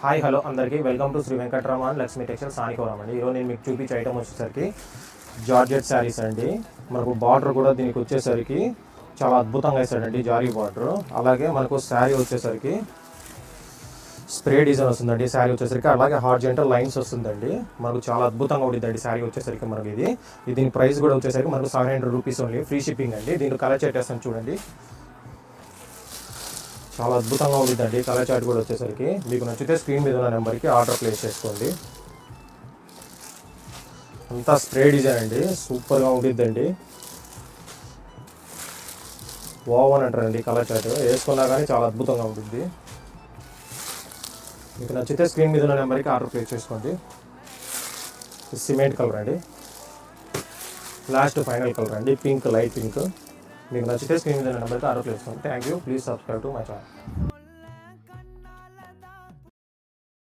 Hi hello అందరికీ welcome to Sri Venkataramana Lakshmi textiles Sanikoram అండి. ఈరోజు నేను మీకు చూపించే ఐటమ్ వచ్చేసరికి జార్జెట్ శారీస్ అండి. మనకు బార్డర్ కూడా దీనికి వచ్చేసరికి చాలా అద్భుతంగా వేసాడండి, జారీ బార్డర్. అలాగే మనకు శారీ వచ్చేసరికి స్ప్రే డిజైన్ వస్తుందండి. శారీ వచ్చేసరికి అలాగే హార్జెంటల్ లైన్స్ వస్తుందండి. మనకు చాలా అద్భుతంగా ఉంటుందండి శారీ వచ్చేసరికి. మనకి దీని ప్రైస్ కూడా వచ్చేసరికి మనకు 700 రూపీస్ ఓన్లీ, ఫ్రీ షిప్పింగ్ అండి. దీనికి కలర్ చేసేస్తాను చూడండి, చాలా అద్భుతంగా ఉంటుందండి. కలర్ చార్ట్ కూడా వచ్చేసరికి మీకు నచ్చితే స్క్రీన్ మీద ఉన్న నెంబర్కి ఆర్డర్ ప్లేస్ చేసుకోండి. అంతా స్ప్రే డిజైన్ అండి, సూపర్గా ఉంటుందండి. ఓవన్ అంటారండి కలర్ చార్ట్, వేసుకున్నా కానీ చాలా అద్భుతంగా ఉంటుంది. మీకు నచ్చితే స్క్రీన్ మీద ఉన్న నెంబర్కి ఆర్డర్ ప్లేస్ చేసుకోండి. సిమెంట్ కలర్ అండి, లాస్ట్ ఫైనల్ కలర్ అండి, పింక్, లైట్ పింక్. మీకు నచ్చితే స్క్రీన్ మీద నెంబర్కి ఆర్డర్ చేసుకోండి. Thank you. Please subscribe to my channel.